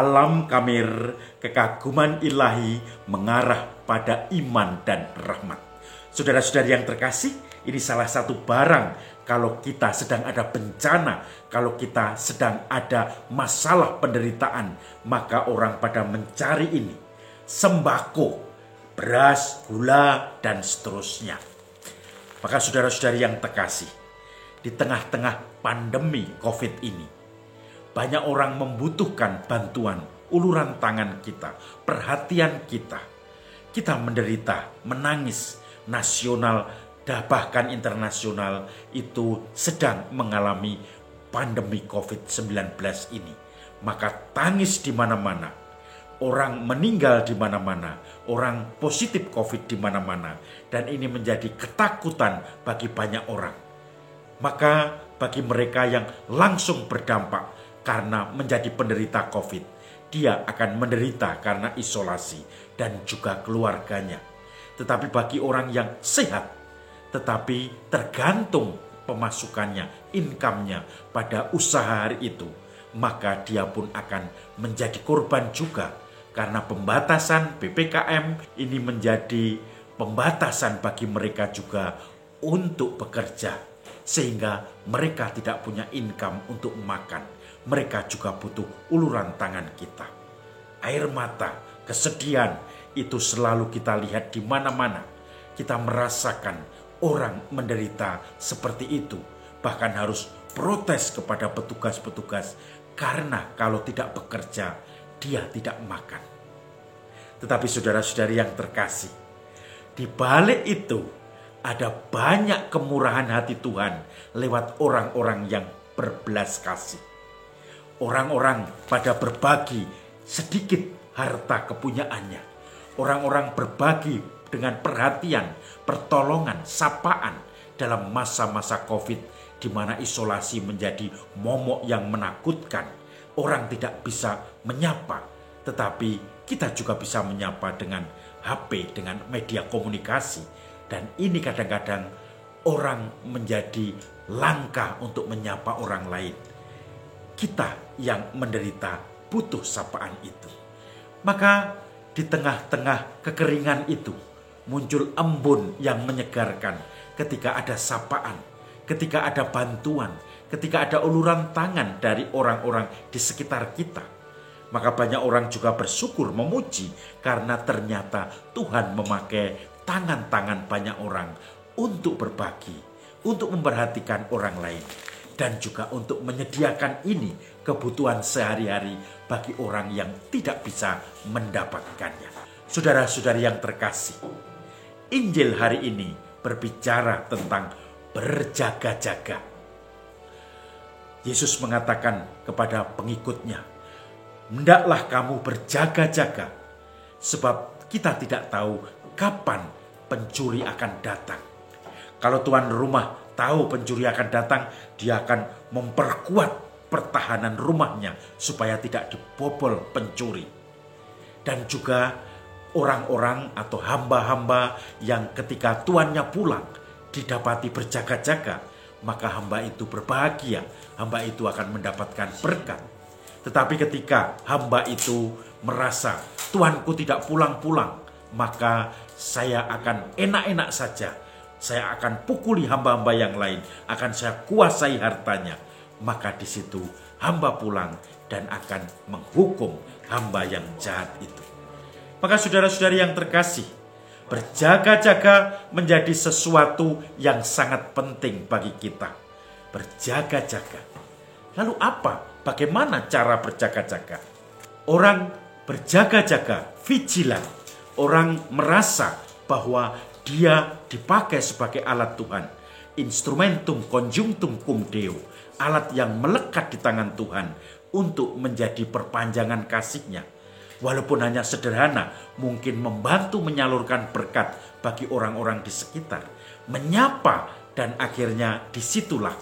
Salam Kamir, kekaguman ilahi mengarah pada iman dan rahmat. Saudara-saudari yang terkasih, ini salah satu barang kalau kita sedang ada bencana, kalau kita sedang ada masalah penderitaan, maka orang pada mencari ini. Sembako, beras, gula, dan seterusnya. Maka saudara-saudari yang terkasih, di tengah-tengah pandemi COVID ini, banyak orang membutuhkan bantuan, uluran tangan kita, perhatian kita. Kita menderita, menangis, nasional dan bahkan internasional itu sedang mengalami pandemi COVID-19 ini. Maka tangis di mana-mana, orang meninggal di mana-mana, orang positif COVID di mana-mana, dan ini menjadi ketakutan bagi banyak orang. Maka bagi mereka yang langsung berdampak karena menjadi penderita COVID, dia akan menderita karena isolasi dan juga keluarganya. Tetapi bagi orang yang sehat, tetapi tergantung pemasukannya, income-nya pada usaha hari itu, maka dia pun akan menjadi korban juga. Karena pembatasan PPKM ini menjadi pembatasan bagi mereka juga untuk bekerja, sehingga mereka tidak punya income untuk makan. Mereka juga butuh uluran tangan kita. Air mata, kesedihan itu selalu kita lihat di mana-mana. Kita merasakan orang menderita seperti itu. Bahkan harus protes kepada petugas-petugas karena kalau tidak bekerja, dia tidak makan. Tetapi saudara-saudari yang terkasih, di balik itu ada banyak kemurahan hati Tuhan lewat orang-orang yang berbelas kasih. Orang-orang pada berbagi sedikit harta kepunyaannya. Orang-orang berbagi dengan perhatian, pertolongan, sapaan dalam masa-masa COVID di mana isolasi menjadi momok yang menakutkan. Orang tidak bisa menyapa, tetapi kita juga bisa menyapa dengan HP, dengan media komunikasi. Dan ini kadang-kadang orang menjadi langka untuk menyapa orang lain. Kita yang menderita butuh sapaan itu. Maka di tengah-tengah kekeringan itu muncul embun yang menyegarkan ketika ada sapaan, ketika ada bantuan, ketika ada uluran tangan dari orang-orang di sekitar kita. Maka banyak orang juga bersyukur, memuji karena ternyata Tuhan memakai tangan-tangan banyak orang untuk berbagi, untuk memperhatikan orang lain. Dan juga untuk menyediakan ini kebutuhan sehari-hari bagi orang yang tidak bisa mendapatkannya. Saudara-saudari yang terkasih, Injil hari ini berbicara tentang berjaga-jaga. Yesus mengatakan kepada pengikutnya, "Hendaklah kamu berjaga-jaga, sebab kita tidak tahu kapan pencuri akan datang." Kalau tuan rumah tahu pencuri akan datang, dia akan memperkuat pertahanan rumahnya supaya tidak dibobol pencuri. Dan juga orang-orang atau hamba-hamba yang ketika tuannya pulang didapati berjaga-jaga, maka hamba itu berbahagia, hamba itu akan mendapatkan berkat. Tetapi ketika hamba itu merasa tuanku tidak pulang-pulang, maka saya akan enak-enak saja. Saya akan pukuli hamba-hamba yang lain, akan saya kuasai hartanya. Maka di situ hamba pulang dan akan menghukum hamba yang jahat itu. Maka saudara-saudari yang terkasih, berjaga-jaga menjadi sesuatu yang sangat penting bagi kita. Berjaga-jaga. Lalu apa? Bagaimana cara berjaga-jaga? Orang berjaga-jaga, vigilant. Orang merasa bahwa dia dipakai sebagai alat Tuhan. Instrumentum conjunctum cum Deo. Alat yang melekat di tangan Tuhan untuk menjadi perpanjangan kasih-Nya. Walaupun hanya sederhana, mungkin membantu menyalurkan berkat bagi orang-orang di sekitar. Menyapa, dan akhirnya disitulah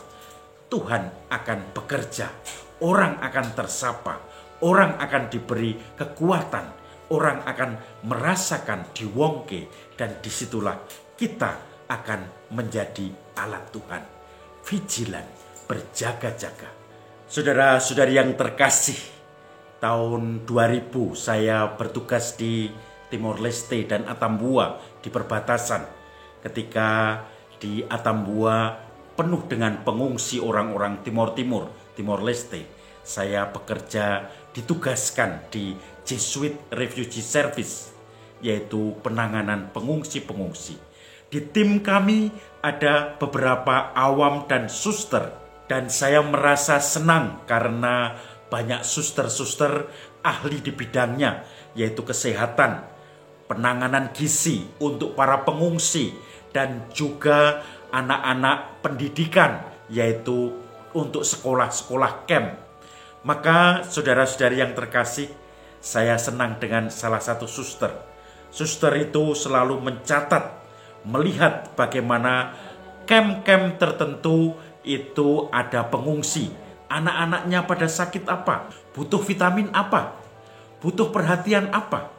Tuhan akan bekerja. Orang akan tersapa. Orang akan diberi kekuatan. Orang akan merasakan diwongke, dan disitulah kita akan menjadi alat Tuhan. Vigilant, berjaga-jaga. Saudara-saudari yang terkasih, tahun 2000 saya bertugas di Timor Leste dan Atambua di perbatasan. Ketika di Atambua penuh dengan pengungsi orang-orang Timor Leste, saya bekerja ditugaskan di Jesuit Refugee Service, yaitu penanganan pengungsi-pengungsi. Di tim kami ada beberapa awam dan suster, dan saya merasa senang karena banyak suster-suster ahli di bidangnya, yaitu kesehatan, penanganan gizi untuk para pengungsi, dan juga anak-anak pendidikan, yaitu untuk sekolah-sekolah camp. Maka saudara-saudari yang terkasih, saya senang dengan salah satu suster. Suster itu selalu mencatat, melihat bagaimana camp-camp tertentu itu ada pengungsi. Anak-anaknya pada sakit apa? Butuh vitamin apa? Butuh perhatian apa?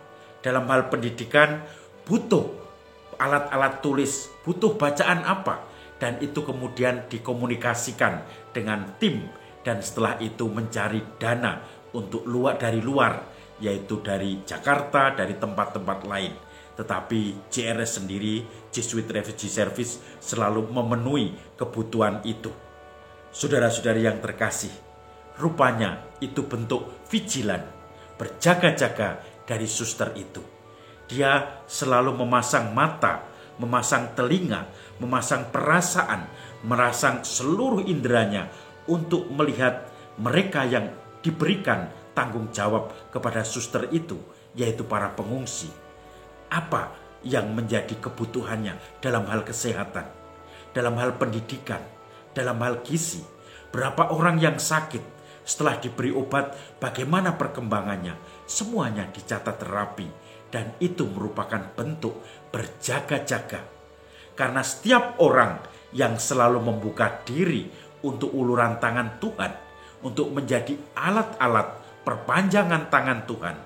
Dalam hal pendidikan, butuh alat-alat tulis, butuh bacaan apa? Dan itu kemudian dikomunikasikan dengan tim, dan setelah itu mencari dana untuk dari luar, yaitu dari Jakarta, dari tempat-tempat lain. Tetapi JRS sendiri, Jesuit Refugee Service, selalu memenuhi kebutuhan itu. Saudara-saudari yang terkasih, rupanya itu bentuk vigilan, berjaga-jaga dari suster itu. Dia selalu memasang mata, memasang telinga, memasang perasaan, merasang seluruh inderanya untuk melihat mereka yang diberikan tanggung jawab kepada suster itu, yaitu para pengungsi. Apa yang menjadi kebutuhannya dalam hal kesehatan, dalam hal pendidikan, dalam hal gizi, berapa orang yang sakit, setelah diberi obat bagaimana perkembangannya, semuanya dicatat rapi, dan itu merupakan bentuk berjaga-jaga. Karena setiap orang yang selalu membuka diri untuk uluran tangan Tuhan, untuk menjadi alat-alat perpanjangan tangan Tuhan,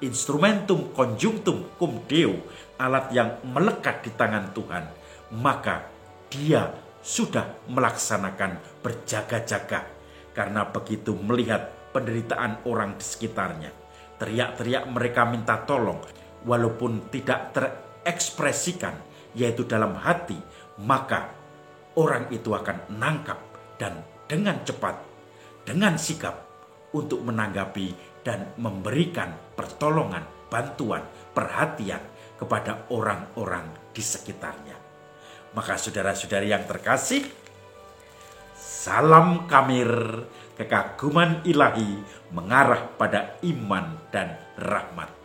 instrumentum conjunctum cum Deo, alat yang melekat di tangan Tuhan, maka dia sudah melaksanakan berjaga-jaga. Karena begitu melihat penderitaan orang di sekitarnya, teriak-teriak mereka minta tolong, walaupun tidak terekspresikan, yaitu dalam hati, maka orang itu akan nangkap dan dengan cepat, dengan sikap untuk menanggapi dan memberikan pertolongan, bantuan, perhatian kepada orang-orang di sekitarnya. Maka saudara-saudari yang terkasih, salam kamir, kekaguman ilahi mengarah pada iman dan rahmat.